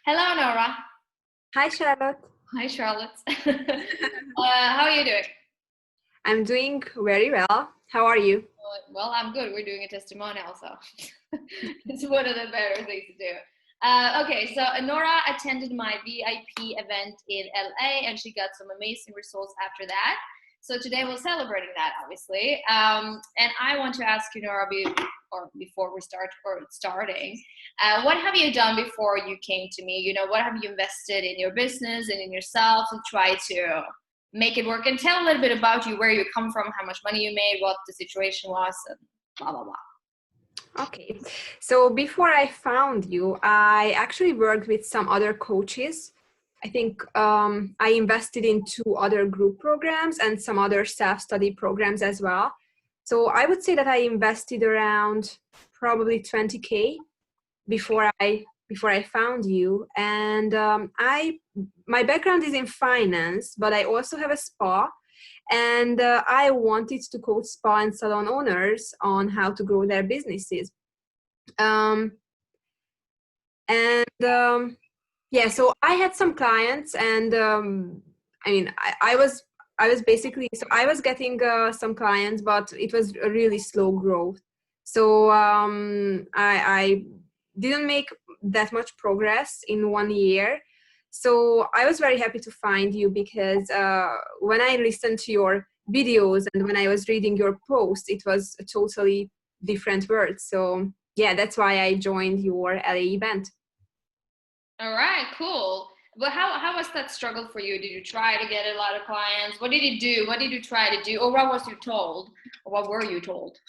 Hello, Nora. Hi, Charlotte. Hi, Charlotte. How are you doing? I'm doing very well. How are you? Well, I'm good. We're doing a testimonial, so it's one of the better things to do. Okay, so Nora attended my VIP event in LA, and she got some amazing results after that. So today we're celebrating that, obviously. And I want to ask you, Nora, before we start or starting, what have you done before you came to me? What have you invested in your business and in yourself to try to make it work? And tell a little bit about you, where you come from, how much money you made, what the situation was, and blah, blah, blah. Okay. So before I found you, I actually worked with some other coaches. I think I invested in two other group programs and some other self-study programs as well. So I would say that I invested around probably 20K before I found you. And my background is in finance, but I also have a spa. And I wanted to coach spa and salon owners on how to grow their businesses. Um, and yeah, so I had some clients, and I was basically, so I was getting some clients, but it was a really slow growth. So I didn't make that much progress in 1 year. So I was very happy to find you because when I listened to your videos and when I was reading your posts, it was a totally different world. So yeah, that's why I joined your LA event. All right, cool. But how was that struggle for you? Did you try to get a lot of clients? What did you do? What did you try to do? Or what was you told? Or what were you told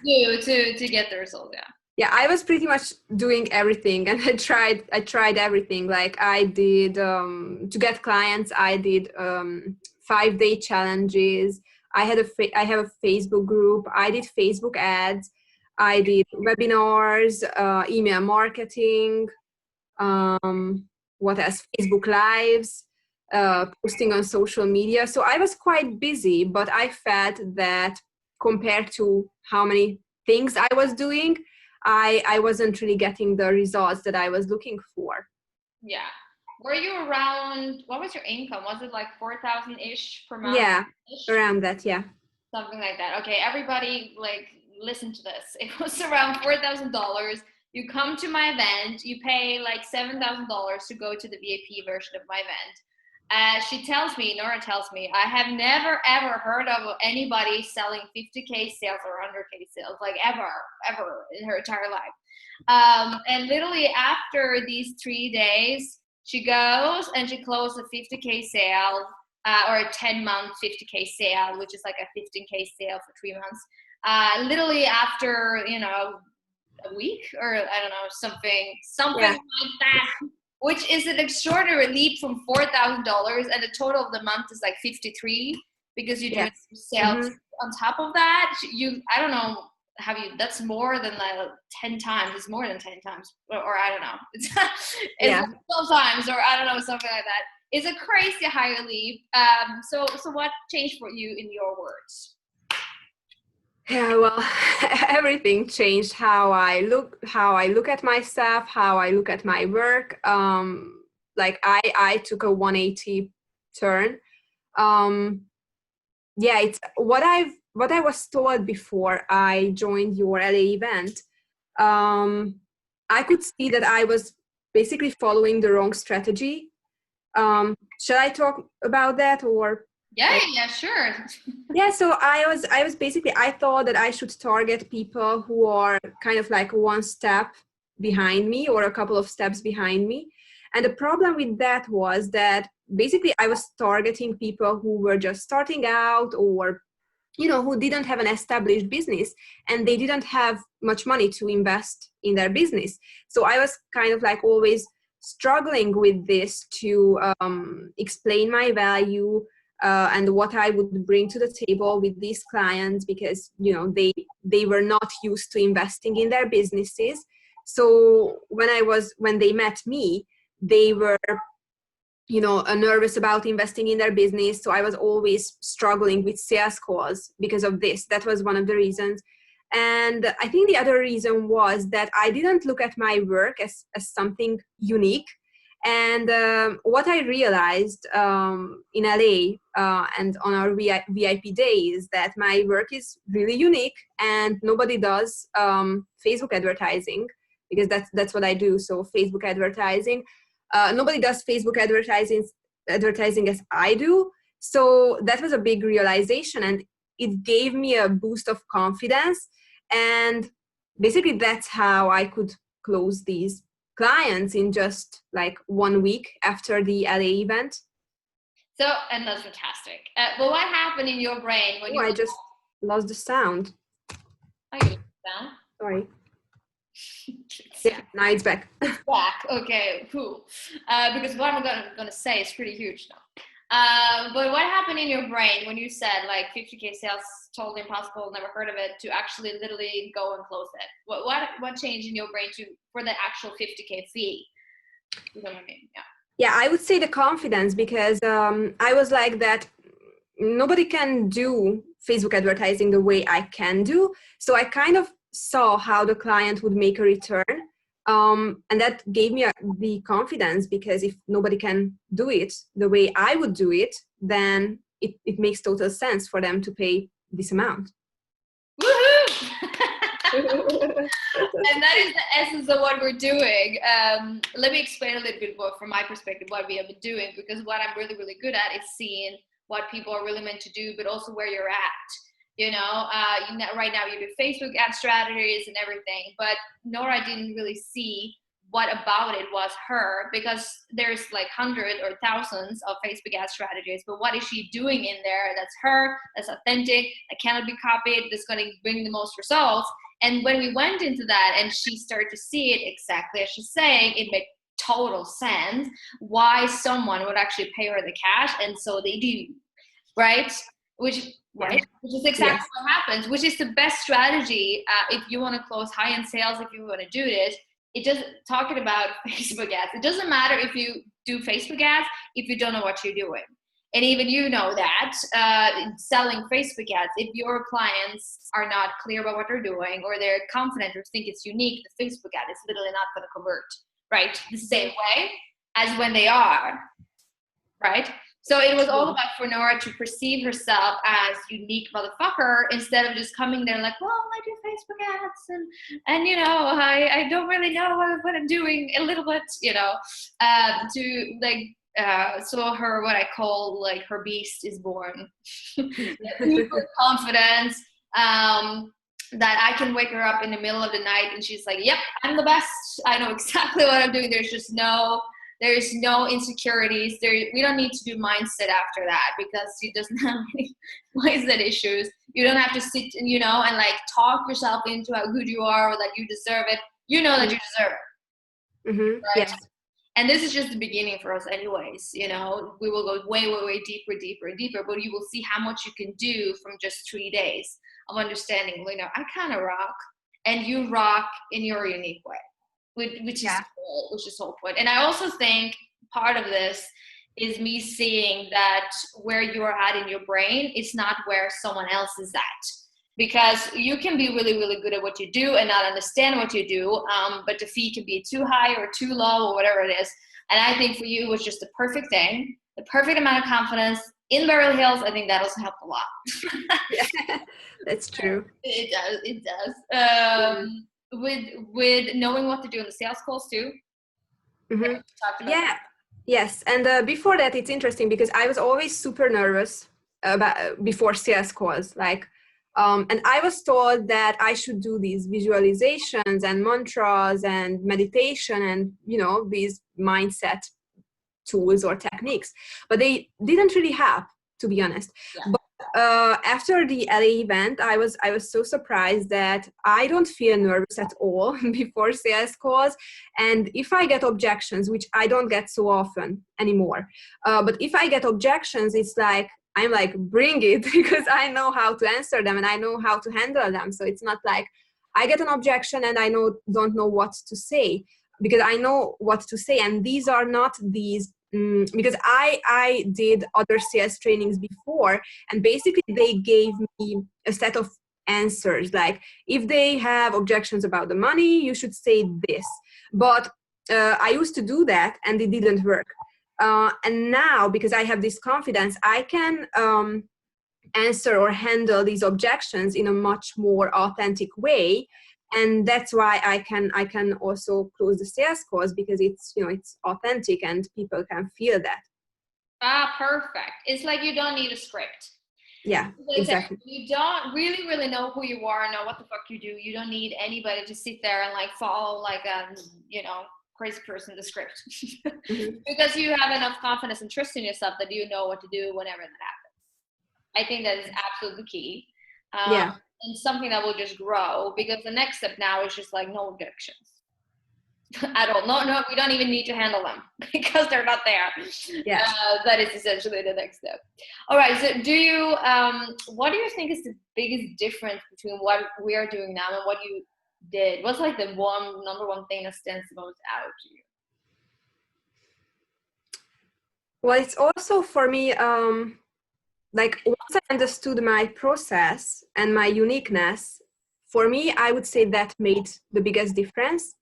to get the result? Yeah. Yeah, I was pretty much doing everything, and I tried everything. Like I did to get clients, I did 5-day challenges. I have a Facebook group. I did Facebook ads. I did webinars, email marketing. What else? Facebook lives, posting on social media. So I was quite busy, but I felt that compared to how many things I was doing, I wasn't really getting the results that I was looking for. Yeah. Were you around, what was your income? Was it like 4,000-ish per month? Yeah, Ish? around that. Yeah. Something like that. Okay, everybody, like, listen to this. It was around $4,000. You come to my event, you pay like $7,000 to go to the VIP version of my event. Nora tells me, I have never ever heard of anybody selling 50K sales or 100K sales, like ever in her entire life. And literally after these 3 days, she goes and she closed a 50K sale, or a 10-month 50K sale, which is like a 15K sale for 3 months. Literally after, a week, or I don't know, something Yeah. like that, which is an extraordinary leap from $4,000, and the total of the month is like 53 because you do Yes. sales Hmm. on top of that. I don't know, that's more than like 10 times. It's more than 10 times, or I don't know. It's Yeah. like 12 times, or I don't know, something like that. It's a crazy higher leap. So what changed for you in your words? Yeah, well, everything changed how I look at myself, how I look at my work. Like I took a 180 turn. Um, yeah, it's what I was told before I joined your LA event. Um, I could see that I was basically following the wrong strategy. Shall I talk about that or Yeah, like? yeah, sure. Yeah, so I was basically, I thought that I should target people who are kind of like one step behind me or a couple of steps behind me. And the problem with that was that basically I was targeting people who were just starting out, or who didn't have an established business and they didn't have much money to invest in their business. So I was kind of like always struggling with this to explain my value, and what I would bring to the table with these clients, because they were not used to investing in their businesses. So when they met me, they were nervous about investing in their business. So I was always struggling with sales calls because of this. That was one of the reasons. And I think the other reason was that I didn't look at my work as something unique. And what I realized in LA and on our VIP day is that my work is really unique, and nobody does Facebook advertising, because that's what I do. So Facebook advertising, nobody does Facebook advertising as I do. So that was a big realization, and it gave me a boost of confidence. And basically that's how I could close these clients in just like 1 week after the LA event. So, and that's fantastic. But what happened in your brain when I just lost the sound. Oh, you lost the sound? Sorry. Yeah, now it's back. Back. Okay. Cool. Because what I'm gonna say is pretty huge now. But what happened in your brain when you said like 50K sales, totally impossible, never heard of it, to actually literally go and close it? What changed in your brain for the actual 50K fee? You know what I mean? Yeah. Yeah, I would say the confidence, because I was like that. Nobody can do Facebook advertising the way I can do. So I kind of saw how the client would make a return. And that gave me the confidence, because if nobody can do it the way I would do it, then it makes total sense for them to pay this amount. Woohoo! And that is the essence of what we're doing. Let me explain a little bit more from my perspective what we have been doing, because what I'm really, really good at is seeing what people are really meant to do, but also where you're at. Right now you do Facebook ad strategies and everything, but Nora didn't really see what about it was her, because there's like hundreds or thousands of Facebook ad strategies, but what is she doing in there that's her, that's authentic, that cannot be copied, that's going to bring the most results? And when we went into that and she started to see it exactly as she's saying, it made total sense why someone would actually pay her the cash, and so they do, right? Which is exactly what happens, which is the best strategy if you want to close high-end sales, if you want to do this. It just talking about Facebook ads. It doesn't matter if you do Facebook ads if you don't know what you're doing. And even you know that selling Facebook ads, if your clients are not clear about what they're doing, or they're confident or think it's unique, the Facebook ad is literally not going to convert, right? The same way as when they are, right? So it was all about for Nora to perceive herself as unique motherfucker, instead of just coming there like, well, I do Facebook ads and I don't really know what I'm doing a little bit, to like, so her, what I call like her beast is born. Super confidence, that I can wake her up in the middle of the night and she's like, yep, I'm the best. I know exactly what I'm doing. There's no insecurities. We don't need to do mindset after that, because she doesn't have any mindset issues. You don't have to sit and like talk yourself into how good you are or that you deserve it. You know that you deserve it. Mm-hmm. Right? Yes. And this is just the beginning for us anyways. We will go way, way, way deeper, deeper, and deeper, but you will see how much you can do from just 3 days of understanding, I kind of rock, and you rock in your unique way. Which is the whole point. And I also think part of this is me seeing that where you're at in your brain is not where someone else is at, because you can be really, really good at what you do and not understand what you do, but the fee can be too high or too low or whatever it is. And I think for you it was just the perfect thing, the perfect amount of confidence in Beverly Hills. I think that also helped a lot. Yeah, that's true. It does. With knowing what to do in the sales calls too. Mm-hmm. Yeah. Yes. And before that, it's interesting because I was always super nervous before sales calls. And I was told that I should do these visualizations and mantras and meditation and, these mindset tools or techniques, but they didn't really help, to be honest. Yeah. But after the LA event, I was so surprised that I don't feel nervous at all before sales calls. And if I get objections, which I don't get so often anymore, but if I get objections, it's like, I'm like, bring it, because I know how to answer them and I know how to handle them. So it's not like I get an objection and I don't know what to say, because I know what to say. And these are not these, because I did other sales trainings before, and basically they gave me a set of answers. Like if they have objections about the money, you should say this. But I used to do that and it didn't work. And now, because I have this confidence, I can answer or handle these objections in a much more authentic way. And that's why I can also close the sales calls, because it's, you know, it's authentic and people can feel that. Ah, perfect. It's like you don't need a script. Yeah, exactly. You don't really know who you are, know what the fuck you do. You don't need anybody to sit there and like follow like a, you know, crazy person the script. Mm-hmm. Because you have enough confidence and trust in yourself that you know what to do whenever that happens. I think that is absolutely key. Yeah. And something that will just grow, because the next step now is just like no objections at all. No, we don't even need to handle them because they're not there. Yeah. That is essentially the next step. All right. So do you, what do you think is the biggest difference between what we are doing now and what you did? What's like the number one thing that stands the most out to you? Well, it's also for me, like once I understood my process and my uniqueness, for me, I would say that made the biggest difference.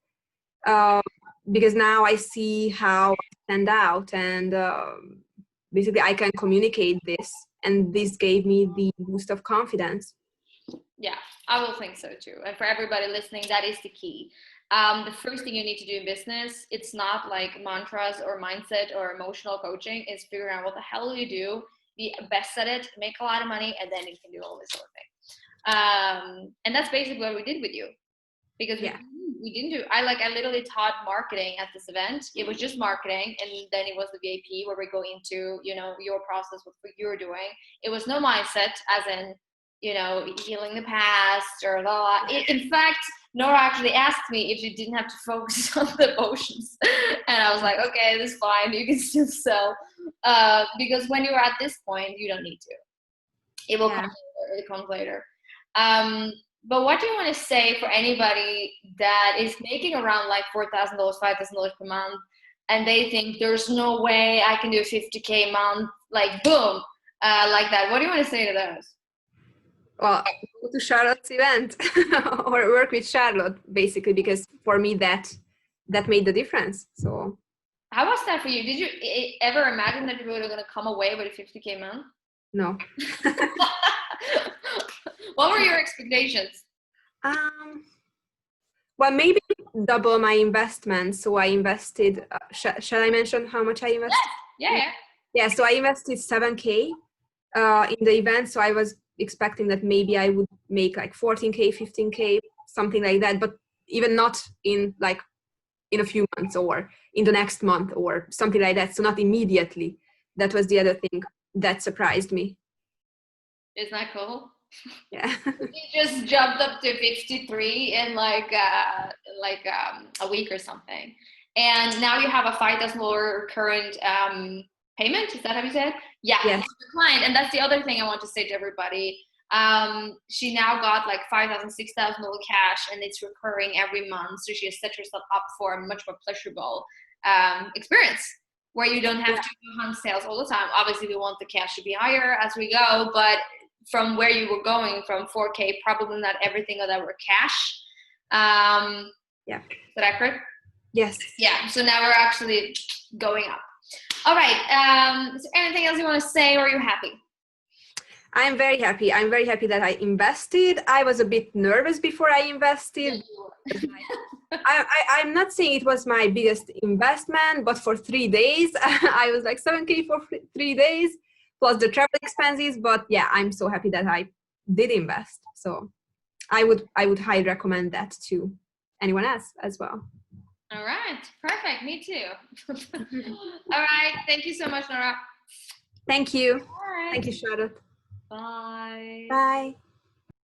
Because now I see how I stand out, and basically I can communicate this, and this gave me the boost of confidence. Yeah, I will think so too. And for everybody listening, that is the key. The first thing you need to do in business, it's not like mantras or mindset or emotional coaching. It's figuring out what the hell you do, be best at it, make a lot of money, and then you can do all this sort of thing. And that's basically what we did with you, because we didn't do. I literally taught marketing at this event. It was just marketing, and then it was the VIP where we go into, you know, your process, what you're doing. It was no mindset, as in, you know, healing the past or blah, blah. In fact, Nora actually asked me if you didn't have to focus on the emotions. And I was like, okay, this is fine. You can still sell. Because when you're at this point, you don't need to. It will come later. It comes later. But what do you want to say for anybody that is making around like $4,000, $5,000 per month, and they think there's no way I can do a 50K month, like boom, like that? What do you want to say to those? Well, go to Charlotte's event or work with Charlotte, basically, because for me that made the difference. So how was that for you? Did you ever imagine that you were going to come away with a 50K month? No. What were your expectations? Well, maybe double my investment. So I invested, shall I mention how much I invested? Yeah, so I invested 7K in the event. So I was expecting that maybe I would make like 14K, 15K, something like that, but even not in a few months or in the next month or something like that. So not immediately. That was the other thing that surprised me. Isn't that cool? Yeah. You just jumped up to 53 in like a week or something. And now you have a $5,000 current payment. Is that how you said? Yeah. Yes. The client. And that's the other thing I want to say to everybody. She now got like $5,000, $6,000 cash, and it's recurring every month. So she has set herself up for a much more pleasurable experience where you don't have to hunt sales all the time. Obviously, we want the cash to be higher as we go, but from where you were going from 4K, probably not everything of that were cash. Is that accurate? Yes. Yeah. So now we're actually going up. All right. Is there anything else you want to say, or are you happy? I'm very happy. I'm very happy that I invested. I was a bit nervous before I invested. I'm not saying it was my biggest investment, but for 3 days, I was like 7K for 3 days, plus the travel expenses. But yeah, I'm so happy that I did invest. So I would highly recommend that to anyone else as well. All right. Perfect. Me too. All right. Thank you so much, Nora. Thank you. All right. Thank you, Charlotte. Bye. Bye.